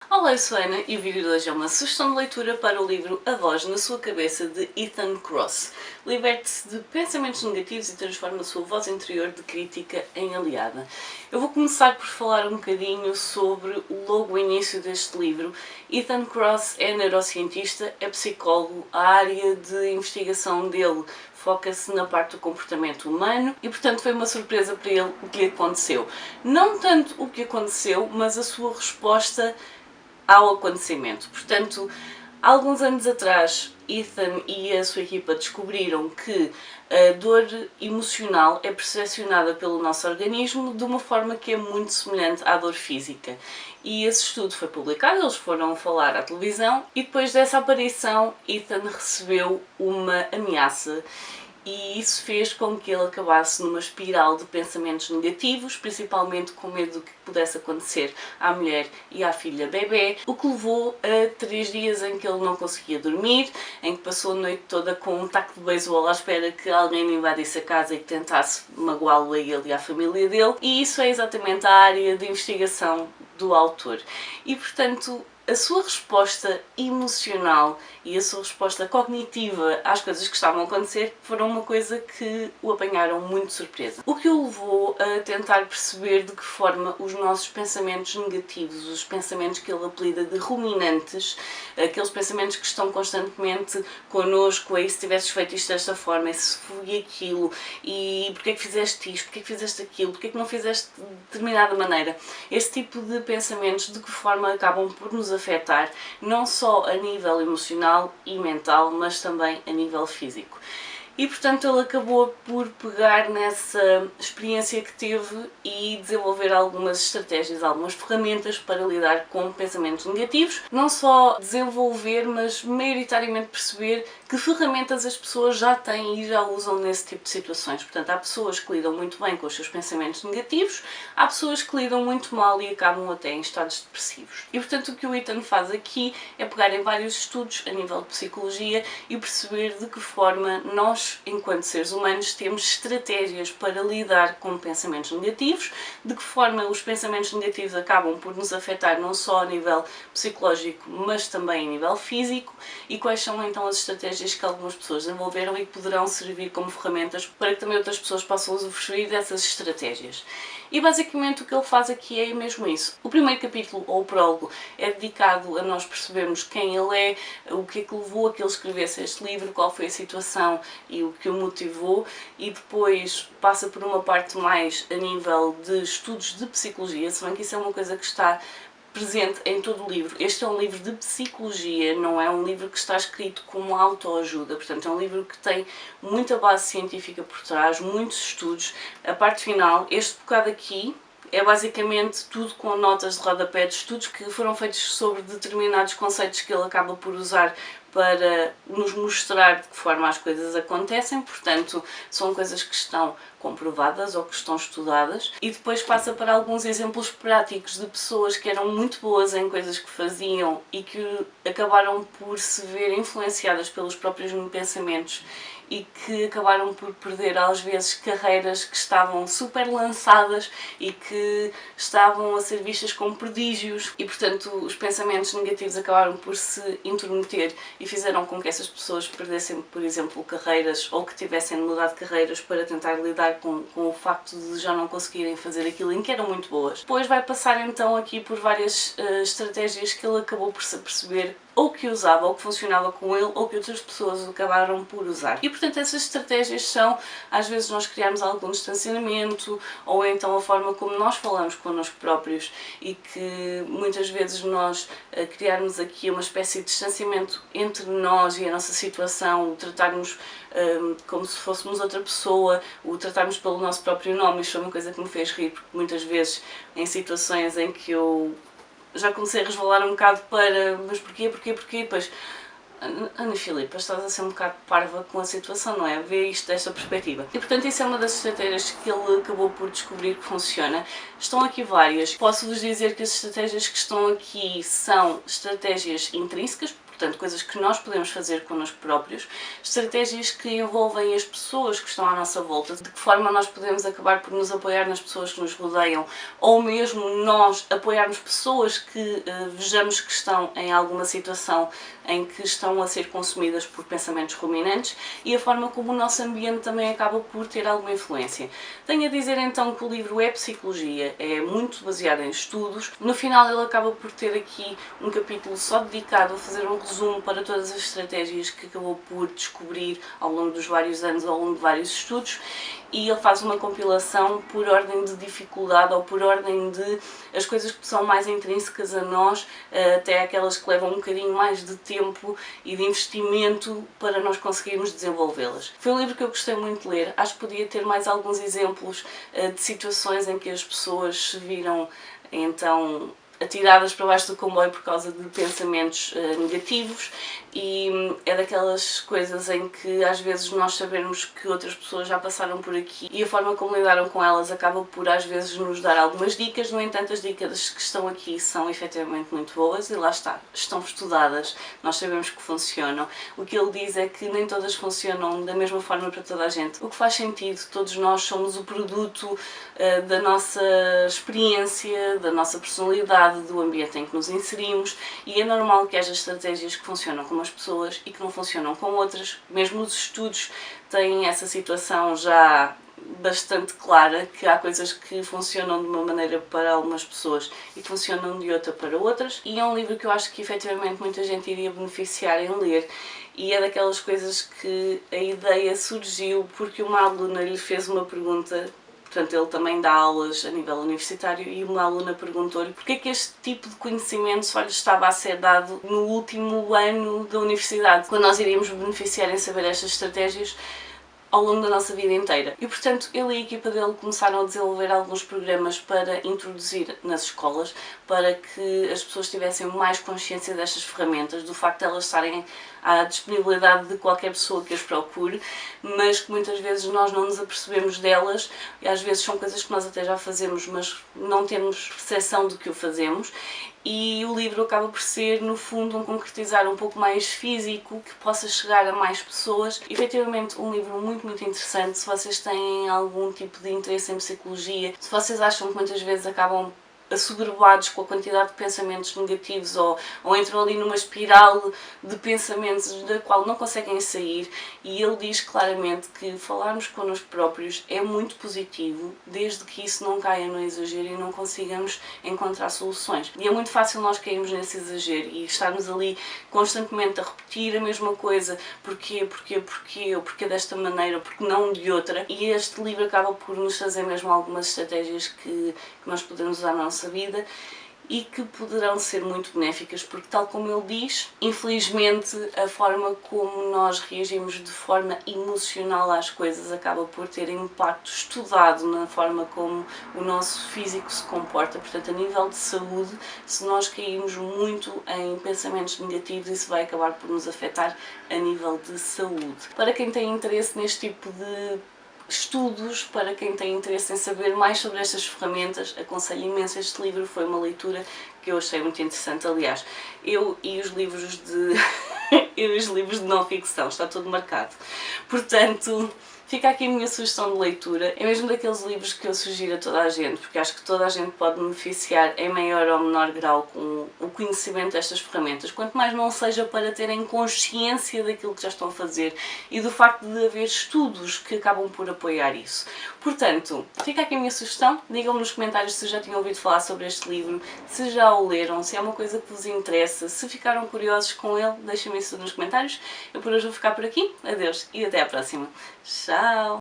Olá, eu sou a Ana e o vídeo de hoje é uma sugestão de leitura para o livro A Voz na Sua Cabeça, de Ethan Kross. Liberte-se de pensamentos negativos e transforma a sua voz interior de crítica em aliada. Eu vou começar por falar um bocadinho sobre logo o início deste livro. Ethan Kross é neurocientista, é psicólogo, a área de investigação dele foca-se na parte do comportamento humano e, portanto, foi uma surpresa para ele o que aconteceu. Não tanto o que aconteceu, mas a sua resposta ao acontecimento. Portanto, há alguns anos atrás, Ethan e a sua equipa descobriram que a dor emocional é percepcionada pelo nosso organismo de uma forma que é muito semelhante à dor física. E esse estudo foi publicado, eles foram falar à televisão e depois dessa aparição, Ethan recebeu uma ameaça. E isso fez com que ele acabasse numa espiral de pensamentos negativos, principalmente com medo do que pudesse acontecer à mulher e à filha bebê, o que levou a 3 dias em que ele não conseguia dormir, em que passou a noite toda com um taco de beisebol à espera que alguém lhe invadisse a casa e que tentasse magoá-lo a ele e à família dele, e isso é exatamente a área de investigação do autor. E, portanto, a sua resposta emocional e a sua resposta cognitiva às coisas que estavam a acontecer foram uma coisa que o apanharam muito de surpresa. O que o levou a tentar perceber de que forma os nossos pensamentos negativos, os pensamentos que ele apelida de ruminantes, aqueles pensamentos que estão constantemente connosco, e se tivesses feito isto desta forma, e se foi aquilo, e porque é que fizeste isto, porque é que fizeste aquilo, porque é que não fizeste de determinada maneira. Esse tipo de pensamentos de que forma acabam por nos afetar, não só a nível emocional e mental, mas também a nível físico. E, portanto, ele acabou por pegar nessa experiência que teve e desenvolver algumas estratégias, algumas ferramentas para lidar com pensamentos negativos. Não só desenvolver, mas maioritariamente perceber que ferramentas as pessoas já têm e já usam nesse tipo de situações. Portanto, há pessoas que lidam muito bem com os seus pensamentos negativos, há pessoas que lidam muito mal e acabam até em estados depressivos. E, portanto, o que o Ethan faz aqui é pegar em vários estudos a nível de psicologia e perceber de que forma nós, enquanto seres humanos, temos estratégias para lidar com pensamentos negativos, de que forma os pensamentos negativos acabam por nos afetar não só a nível psicológico, mas também a nível físico, e quais são então as estratégias que algumas pessoas desenvolveram e que poderão servir como ferramentas para que também outras pessoas possam usufruir dessas estratégias. E basicamente o que ele faz aqui é mesmo isso. O primeiro capítulo, ou o prólogo, é dedicado a nós percebermos quem ele é, o que é que levou a que ele escrevesse este livro, qual foi a situação e o que o motivou, e depois passa por uma parte mais a nível de estudos de psicologia, se bem que isso é uma coisa que está presente em todo o livro. Este é um livro de psicologia, não é um livro que está escrito como autoajuda, portanto é um livro que tem muita base científica por trás, muitos estudos. A parte final, este bocado aqui, é basicamente tudo com notas de rodapé de estudos que foram feitos sobre determinados conceitos que ele acaba por usar para nos mostrar de que forma as coisas acontecem, portanto são coisas que estão comprovadas ou que estão estudadas, e depois passa para alguns exemplos práticos de pessoas que eram muito boas em coisas que faziam e que acabaram por se ver influenciadas pelos próprios pensamentos e que acabaram por perder às vezes carreiras que estavam super lançadas e que estavam a ser vistas como prodígios, e portanto os pensamentos negativos acabaram por se intrometer e fizeram com que essas pessoas perdessem, por exemplo, carreiras, ou que tivessem de mudar de carreiras para tentar lidar com o facto de já não conseguirem fazer aquilo em que eram muito boas. Depois vai passar então aqui por várias estratégias que ele acabou por se perceber ou que usava, ou que funcionava com ele, ou que outras pessoas acabaram por usar. E portanto essas estratégias são, às vezes, nós criarmos algum distanciamento, ou então a forma como nós falamos connosco próprios, e que muitas vezes nós criarmos aqui uma espécie de distanciamento entre nós e a nossa situação, o tratarmos como se fôssemos outra pessoa, o tratarmos pelo nosso próprio nome. Isto foi uma coisa que me fez rir, porque muitas vezes em situações em que eu já comecei a resvalar um bocado para mas porquê, depois Ana Filipa, estás a ser um bocado parva com a situação, não é? Vê isto desta perspectiva. E portanto isso é uma das estratégias que ele acabou por descobrir que funciona. Estão aqui várias. Posso-vos dizer que as estratégias que estão aqui são estratégias intrínsecas, portanto coisas que nós podemos fazer connosco próprios, estratégias que envolvem as pessoas que estão à nossa volta, de que forma nós podemos acabar por nos apoiar nas pessoas que nos rodeiam, ou mesmo nós apoiarmos pessoas que vejamos que estão em alguma situação em que estão a ser consumidas por pensamentos ruminantes, e a forma como o nosso ambiente também acaba por ter alguma influência. Tenho a dizer então que o livro é psicologia, é muito baseado em estudos. No final ele acaba por ter aqui um capítulo só dedicado a fazer um resumo para todas as estratégias que acabou por descobrir ao longo dos vários anos, ao longo de vários estudos, e ele faz uma compilação por ordem de dificuldade ou por ordem de as coisas que são mais intrínsecas a nós, até aquelas que levam um bocadinho mais de tempo e de investimento para nós conseguirmos desenvolvê-las. Foi um livro que eu gostei muito de ler, acho que podia ter mais alguns exemplos de situações em que as pessoas se viram então atiradas para baixo do comboio por causa de pensamentos negativos, e é daquelas coisas em que às vezes nós sabemos que outras pessoas já passaram por aqui e a forma como lidaram com elas acaba por às vezes nos dar algumas dicas. No entanto, as dicas que estão aqui são efetivamente muito boas e lá está, estão estudadas, nós sabemos que funcionam. O que ele diz é que nem todas funcionam da mesma forma para toda a gente, o que faz sentido. Todos nós somos o produto da nossa experiência, da nossa personalidade, do ambiente em que nos inserimos, e é normal que haja estratégias que funcionam com umas pessoas e que não funcionam com outras. Mesmo os estudos têm essa situação já bastante clara, que há coisas que funcionam de uma maneira para algumas pessoas e que funcionam de outra para outras, e é um livro que eu acho que efetivamente muita gente iria beneficiar em ler, e é daquelas coisas que a ideia surgiu porque uma aluna lhe fez uma pergunta. Portanto, ele também dá aulas a nível universitário, e uma aluna perguntou-lhe porque é que este tipo de conhecimento só lhe estava a ser dado no último ano da universidade, quando nós iríamos beneficiar em saber estas estratégias ao longo da nossa vida inteira. E portanto, ele e a equipa dele começaram a desenvolver alguns programas para introduzir nas escolas, para que as pessoas tivessem mais consciência destas ferramentas, do facto de elas estarem à disponibilidade de qualquer pessoa que as procure, mas que muitas vezes nós não nos apercebemos delas, e às vezes são coisas que nós até já fazemos, mas não temos percepção de que o fazemos. E o livro acaba por ser, no fundo, um concretizar um pouco mais físico, que possa chegar a mais pessoas. Efetivamente, um livro muito interessante. Se vocês têm algum tipo de interesse em psicologia, se vocês acham que muitas vezes acabam assoberbados com a quantidade de pensamentos negativos, ou entram ali numa espiral de pensamentos da qual não conseguem sair, e ele diz claramente que falarmos connosco próprios é muito positivo, desde que isso não caia no exagero e não consigamos encontrar soluções. E é muito fácil nós cairmos nesse exagero e estarmos ali constantemente a repetir a mesma coisa, porquê desta maneira, porque não de outra, e este livro acaba por nos trazer mesmo algumas estratégias que nós podemos usar na nossa vida e que poderão ser muito benéficas, porque tal como ele diz, infelizmente a forma como nós reagimos de forma emocional às coisas acaba por ter impacto estudado na forma como o nosso físico se comporta. Portanto, a nível de saúde, se nós cairmos muito em pensamentos negativos, isso vai acabar por nos afetar a nível de saúde. Para quem tem interesse neste tipo de estudos, para quem tem interesse em saber mais sobre estas ferramentas, aconselho imenso este livro. Foi uma leitura que eu achei muito interessante. Aliás, eu e os livros de não ficção, está tudo marcado. Portanto, fica aqui a minha sugestão de leitura. É mesmo daqueles livros que eu sugiro a toda a gente, porque acho que toda a gente pode beneficiar em maior ou menor grau com o conhecimento destas ferramentas, quanto mais não seja para terem consciência daquilo que já estão a fazer e do facto de haver estudos que acabam por apoiar isso. Portanto, fica aqui a minha sugestão. Digam-me nos comentários se já tinham ouvido falar sobre este livro, se já o leram, se é uma coisa que vos interessa, se ficaram curiosos com ele, deixem-me isso nos comentários. Eu por hoje vou ficar por aqui. Adeus e até à próxima. Tchau!